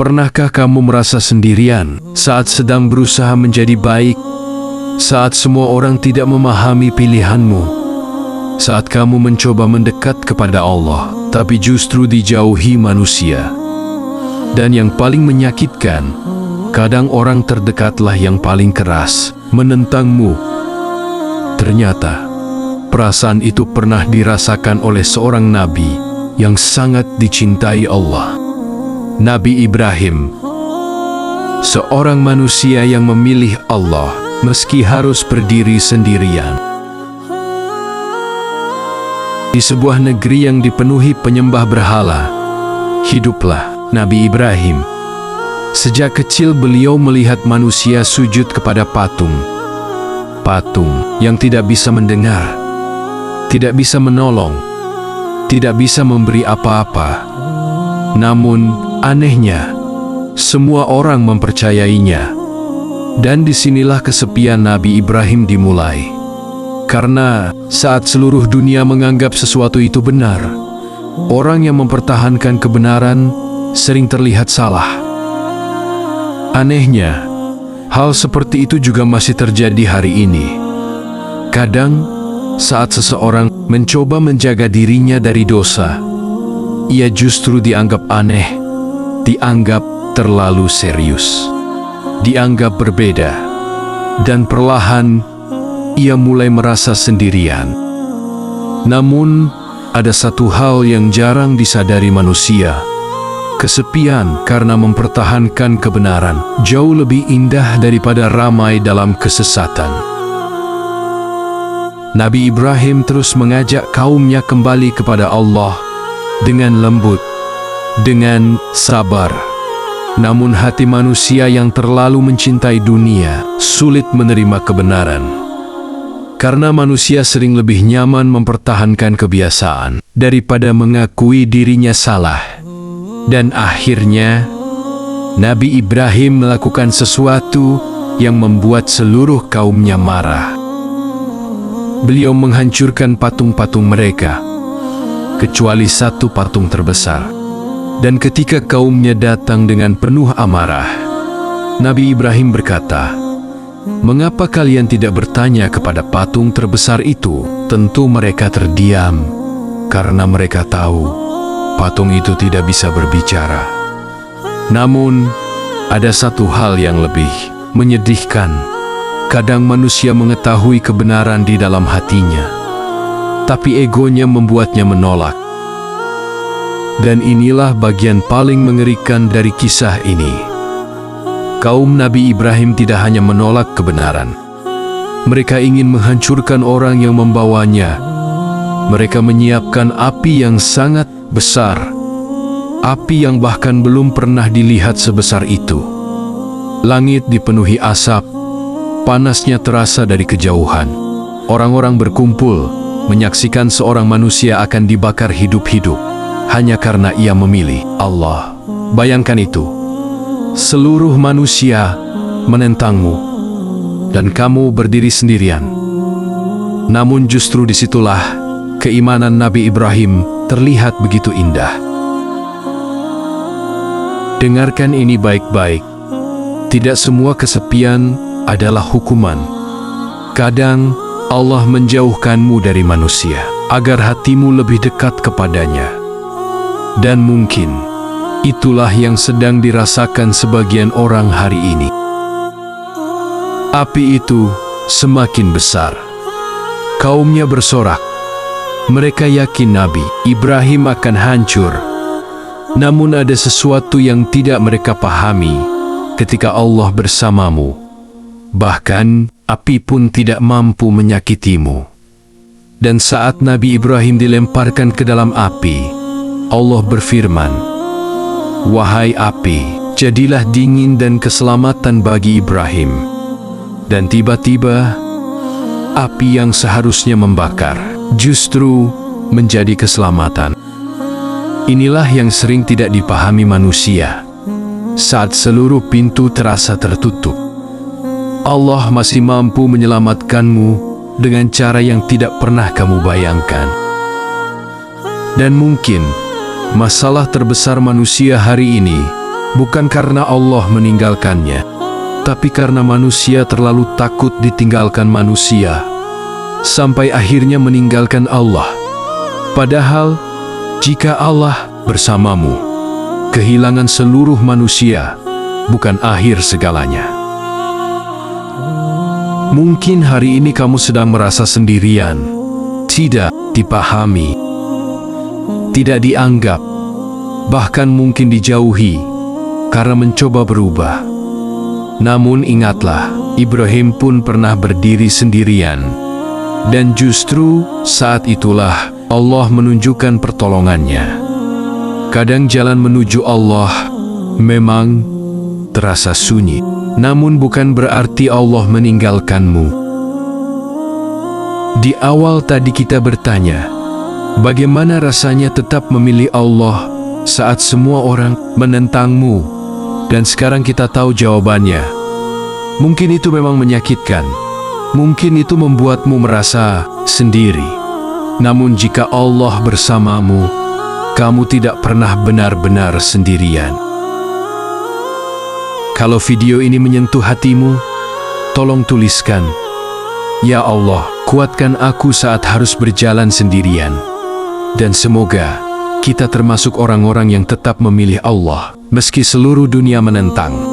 Pernahkah kamu merasa sendirian saat sedang berusaha menjadi baik? Saat semua orang tidak memahami pilihanmu? Saat kamu mencoba mendekat kepada Allah, tapi justru dijauhi manusia? Dan yang paling menyakitkan, kadang orang terdekatlah yang paling keras menentangmu. Ternyata, perasaan itu pernah dirasakan oleh seorang nabi yang sangat dicintai Allah. Nabi Ibrahim, seorang manusia yang memilih Allah meski harus berdiri sendirian. Di sebuah negeri yang dipenuhi penyembah berhala, hiduplah Nabi Ibrahim. Sejak kecil beliau melihat manusia sujud kepada patung. Patung yang tidak bisa mendengar, tidak bisa menolong, tidak bisa memberi apa-apa. Namun, anehnya, semua orang mempercayainya. Dan disinilah kesepian Nabi Ibrahim dimulai. Karena saat seluruh dunia menganggap sesuatu itu benar, orang yang mempertahankan kebenaran sering terlihat salah. Anehnya, hal seperti itu juga masih terjadi hari ini. Kadang, saat seseorang mencoba menjaga dirinya dari dosa, ia justru dianggap aneh, dianggap terlalu serius, dianggap berbeda, dan perlahan ia mulai merasa sendirian. Namun, ada satu hal yang jarang disadari manusia. Kesepian karena mempertahankan kebenaran jauh lebih indah daripada ramai dalam kesesatan. Nabi Ibrahim terus mengajak kaumnya kembali kepada Allah dengan lembut, dengan sabar. Namun hati manusia yang terlalu mencintai dunia sulit menerima kebenaran. Karena manusia sering lebih nyaman mempertahankan kebiasaan daripada mengakui dirinya salah. Dan akhirnya, Nabi Ibrahim melakukan sesuatu yang membuat seluruh kaumnya marah. Beliau menghancurkan patung-patung mereka, kecuali satu patung terbesar. Dan ketika kaumnya datang dengan penuh amarah, Nabi Ibrahim berkata, "Mengapa kalian tidak bertanya kepada patung terbesar itu?" Tentu mereka terdiam, karena mereka tahu patung itu tidak bisa berbicara. Namun, ada satu hal yang lebih menyedihkan. Kadang manusia mengetahui kebenaran di dalam hatinya, tapi egonya membuatnya menolak. Dan inilah bagian paling mengerikan dari kisah ini. Kaum Nabi Ibrahim tidak hanya menolak kebenaran. Mereka ingin menghancurkan orang yang membawanya. Mereka menyiapkan api yang sangat besar, api yang bahkan belum pernah dilihat sebesar itu. Langit dipenuhi asap, panasnya terasa dari kejauhan. Orang-orang berkumpul, menyaksikan seorang manusia akan dibakar hidup-hidup, hanya karena ia memilih Allah. Bayangkan itu, seluruh manusia menentangmu, dan kamu berdiri sendirian. Namun justru disitulah keimanan Nabi Ibrahim terlihat begitu indah. Dengarkan ini baik-baik. Tidak semua kesepian adalah hukuman. Kadang Allah menjauhkanmu dari manusia agar hatimu lebih dekat kepadanya. Dan mungkin itulah yang sedang dirasakan sebagian orang hari ini. Api itu semakin besar. Kaumnya bersorak. Mereka yakin Nabi Ibrahim akan hancur. Namun ada sesuatu yang tidak mereka pahami. Ketika Allah bersamamu, bahkan api pun tidak mampu menyakitimu. Dan saat Nabi Ibrahim dilemparkan ke dalam api, Allah berfirman, "Wahai api, jadilah dingin dan keselamatan bagi Ibrahim." Dan tiba-tiba, api yang seharusnya membakar justru menjadi keselamatan. Inilah yang sering tidak dipahami manusia. Saat seluruh pintu terasa tertutup, Allah masih mampu menyelamatkanmu dengan cara yang tidak pernah kamu bayangkan. Dan mungkin masalah terbesar manusia hari ini bukan karena Allah meninggalkannya, tapi karena manusia terlalu takut ditinggalkan manusia, sampai akhirnya meninggalkan Allah. Padahal, jika Allah bersamamu, kehilangan seluruh manusia bukan akhir segalanya. Mungkin hari ini kamu sedang merasa sendirian, tidak dipahami, tidak dianggap, bahkan mungkin dijauhi karena mencoba berubah. Namun ingatlah, Ibrahim pun pernah berdiri sendirian, dan justru saat itulah Allah menunjukkan pertolongannya. Kadang jalan menuju Allah memang terasa sunyi, namun bukan berarti Allah meninggalkanmu. Di awal tadi kita bertanya, bagaimana rasanya tetap memilih Allah saat semua orang menentangmu? Dan sekarang kita tahu jawabannya. Mungkin itu memang menyakitkan, mungkin itu membuatmu merasa sendiri. Namun jika Allah bersamamu, kamu tidak pernah benar-benar sendirian. Kalau video ini menyentuh hatimu, tolong tuliskan, "Ya Allah, kuatkan aku saat harus berjalan sendirian." Dan semoga kita termasuk orang-orang yang tetap memilih Allah, meski seluruh dunia menentang.